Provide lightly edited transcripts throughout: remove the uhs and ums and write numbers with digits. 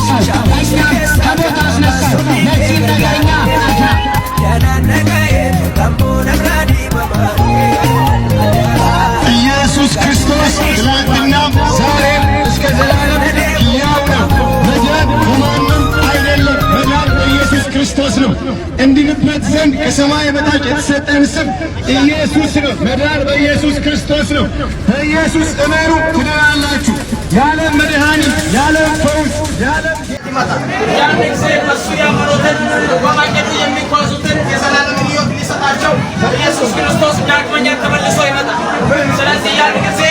አስነሳው፣ እኛም ከሞት አስነሳው። ለዚህ ነገርኛ ኢየሱስ ክርስቶስ ትናንትናም ዛሬም እስከ ዘላለም ሕያው ነው። መዳን በማንም አይደለም፣ መዳን በኢየሱስ ክርስቶስ ነው። እንድንበት ዘንድ ከሰማይ በታች የተሰጠን ስም ኢየሱስ ነው። መዳን በኢየሱስ ክርስቶስ ነው። በኢየሱስ እመኑ ትድናላችሁ። የዓለም መድኃኒት፣ የዓለም ፈውስ፣ የዓለም ያን ጊዜ እሱ ያመኑትን በማግኘቱ የሚጓዙትን የዘላለም ሕይወት ሊሰጣቸው ኢየሱስ ክርስቶስ ዳግመኛ ተመልሶ ይመጣል። ስለዚህ ያን ጊዜ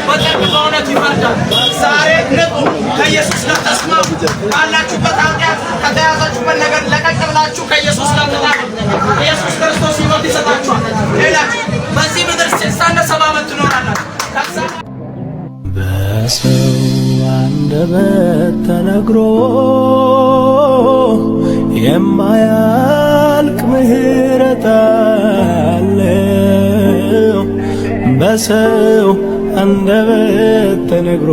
በጽድቅ በእውነት ይፈርዳል። ዛሬ ንቁ፣ ከኢየሱስ ጋር ተስማሙ። ካላችሁበት ኃጢአት ከተያዛችሁበት ነገር ለቀቅ ብላችሁ ከኢየሱስ ጋር ተጣበቁ። ኢየሱስ ክርስቶስ ሕይወት ይሰጣችኋል። ሌላችሁ በዚህ ምድር 60 70 ዓመት ትኖራላችሁ። በሰው አንደበት ተነግሮ የማያልቅ ምሕረት አለው። በሰው አንደበት ተነግሮ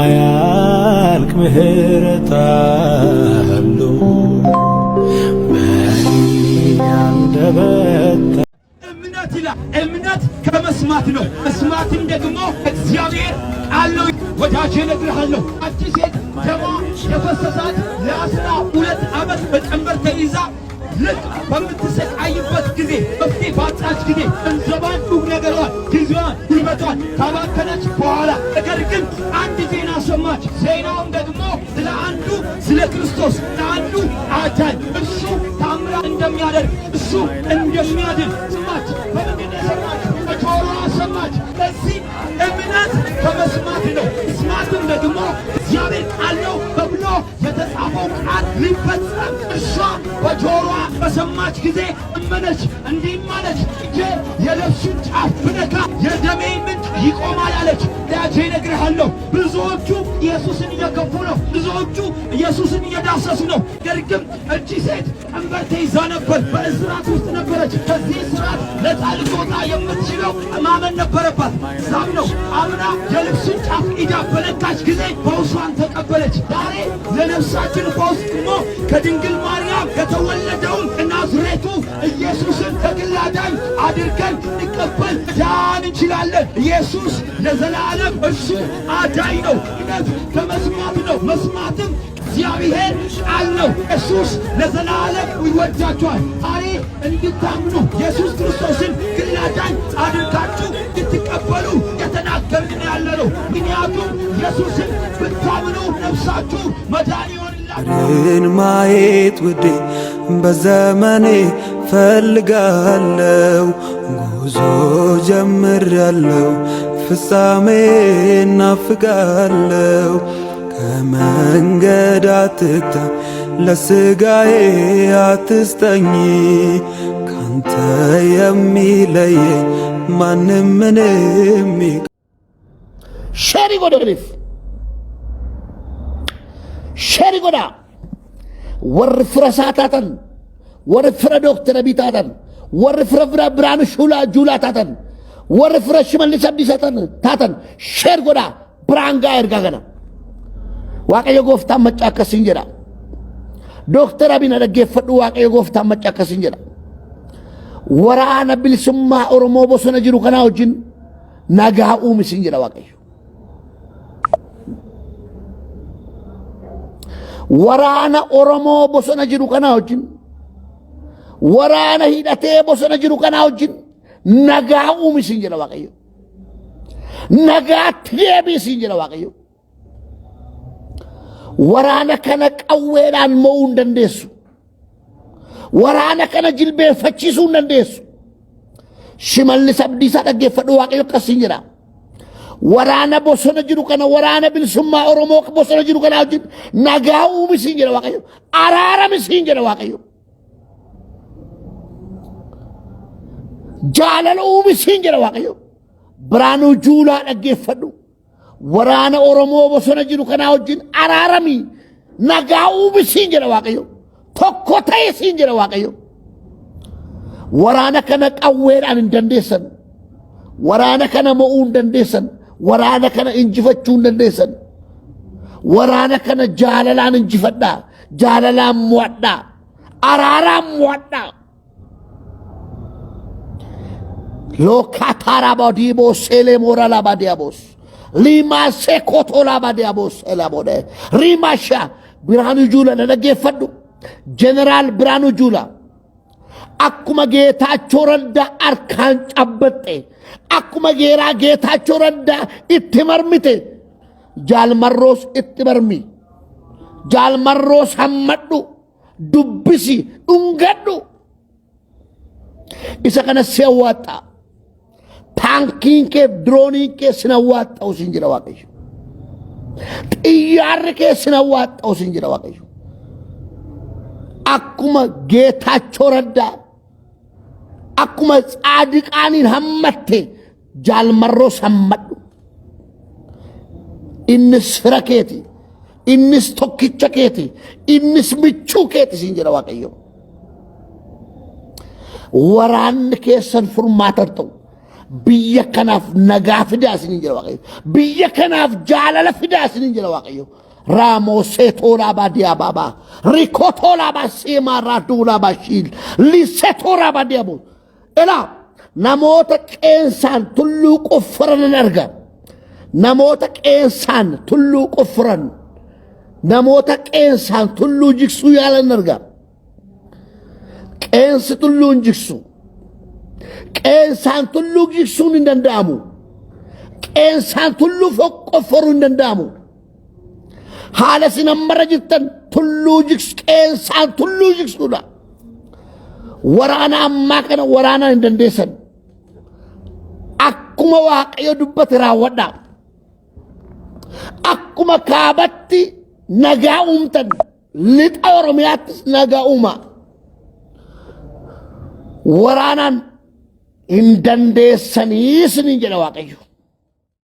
የማያልቅ ምሕረት አለው። በእኔ አንደበት እምነት ከመስማት ነው፣ መስማትም ደግሞ እግዚአብሔር ቃል ነው። ወዳጄ እነግርሃለሁ፣ አንቺ ሴት ደሟ የፈሰሳት ለ12 ዓመት በቀንበር ተይዛ ልክ በምትሰቃይበት ጊዜ መፍትሄ ባጣች ጊዜ ገንዘቧን፣ ሁሉ ነገሯን፣ ጊዜዋን፣ ጉልበቷን ካባከነች በኋላ ነገር ግን አንድ ዜና ሰማች። ዜናውም ደግሞ ስለ አንዱ ስለ ክርስቶስ ለአንዱ አዳኝ እሱ ታምራት እንደሚያደርግ እሱ እንደሚያድን ሰማች። በምንድን ሰማች? በጆሮዋ ሰማች። በዚህ እምነት ከመስማት ነው፣ መስማትም ደግሞ እግዚአብሔር ቃል ነው ተብሎ የተጻፈው ቃል ሊፈጸም እሷ በጆሮዋ በሰማች ጊዜ እመነች። እንዲህም አለች፣ እጄ የልብሱን ጫፍ ብነካ የደሜ ምንጭ ይቆማል አለች። ዳጄ እነግርሃለሁ፣ ብዙዎቹ ኢየሱስን እየገፉ ነው፣ ብዙዎቹ ኢየሱስን እየዳሰሱ ነው። ነገር ግን እቺ ሴት ቀንበር ተይዛ ነበር፣ በእስራት ውስጥ ነበረች። ከዚህ እስራት ነፃ ልትወጣ የምትችለው ማመን ነበረባት። ዛም ነው አምና የልብሱን ጫፍ ኢዳ በነካች ጊዜ ፈውሷን ተቀበለች። ዛሬ ለነፍሳችን ፈውስ ደግሞ ከድንግል ማርያም የተወለደውን ናዝሬቱ ኢየሱስን ከግል አዳኝ አድርገን እንቀበል ዳን እንችላለን። ኢየሱስ ለዘላለም እሱ አዳኝ ነው። እምነት ከመስማት ነው፣ መስማትም እግዚአብሔር ቃል ነው። ኢየሱስ ለዘላለም ይወዳችኋል። ዛሬ እንድታምኑ ኢየሱስ ክርስቶስን ግል አዳኝ አድርጋችሁ እንድትቀበሉ የተናገርን ያለ ነው። ምክንያቱም ኢየሱስን ብታምኑ ነፍሳችሁ መዳን ይሆንላችኋል። ማየት ውዴ በዘመኔ ፈልጋለው፣ ጉዞ ጀምሬያለው፣ ፍጻሜ ናፍቃለው። ከመንገድ አትግታኝ፣ ለሥጋዬ አትስጠኝ፣ ካንተ የሚለየኝ ማንም ምንም ሸሪ ጎደሪፍ ሸሪ ጎዳ ወርፍረ ሳታተን ወርፍረ ዶክተር ቢታተን ወርፍረ ብርሃኑ ሹላ ጁላታተን ወርፍረ ሽመልስ አብዲሳተን ታተን ሸር ጎዳ ብራንጋ እርጋገና ዋቀዮ ጎፍታ መጫከስ እንጀራ ዶክተር አቢና ደገፈዱ ዋቀዮ ጎፍታ መጫከስ እንጀራ ወራነ ቢልሱማ ኦሮሞ ቦሰነ ጅሩ ከና ወጅን ናጋኡ ምስንጀራ ዋቀዮ waraana oromoo bosona jiru kana wajjin waraana hidhatee bosona jiru kana wajjin nagaa uumisiin jedha Waaqayyo. Nagaatti deebisiin jedha Waaqayyo. Waraana kana qawweedhaan mo'uu hin dandeessu. Waraana kana jilbeeffachiisuu hin dandeessu. Shimallis Abdiisaa dhaggeeffadhu Waaqayyo akkasiin jedha. waraana bosona jiru kana waraana bilisummaa Oromoo bosona jiru kana wajjin nagaa uumisiin jedha Waaqayyo. Araaramisiin jedha Waaqayyo. jaalala uumisiin jedha Waaqayyo. Biraanuu Juulaa dhaggeeffadhu. Waraana Oromoo bosona jiru kana wajjin araarami nagaa uumisiin jedha Waaqayyo. Tokko ta'isiin jedha Waaqayyo. Waraana kana qawweedhaan hin dandeessan. Waraana kana mo'uu hin dandeessan. waraana kana injifachuu hin dandeessan. ورانا كان جاللان انجفدا جاللان مودا أرارام مودا لو كاتارا بوديبوس إلي مورا لاباديابوس لما سيكوتو لاباديابوس إلا بودي ريماشا برانو جولا ننجي فدو جنرال برانو جولا akkuma geetaachoo raddaa harkaan cabbatte akkuma geeraa geetaachoo raddaa itti marmite jaalmarroos itti marmi jaalmarroos hammadhu dubbisi dhungadhu isa kana si awwaaxa taankiin kee dirooniin kee sin awwaaxa'u sin jira waaqayyo xiyyaarri kee sin awwaaxa'u sin jira waaqayyo akkuma geetaachoo raddaa akkuma tsaadiqaaniin hammatte jaalmarroos hammadhu innis fira keeti innis tokkicha keeti innis michuu keeti siin jedha waaqayyo waraanni keessan furmaatan ta'u biyya kanaaf nagaa fidaa siin jedha waaqayyo biyya kanaaf jaalala fidaa siin jedha waaqayyo Ramo setora badia baba rikotora basima radula bashil li setora badiabu ela namota kensan tullu qofran narga namota kensan tullu qofran namota kensan tullu jiksu yala narga kens tullu jiksu kensan tullu jiksu nindandamu kensan tullu qofru nindandamu حالة سنمرة جدا تلوجكس كيسان تلوجكس دولا ورانا أما كان ورانا اندندسن أكما واقعي دبت راودا أكما كابتي نجا أمتن لت أورميات نجا أما ورانا اندندسن يسن جنا واقعي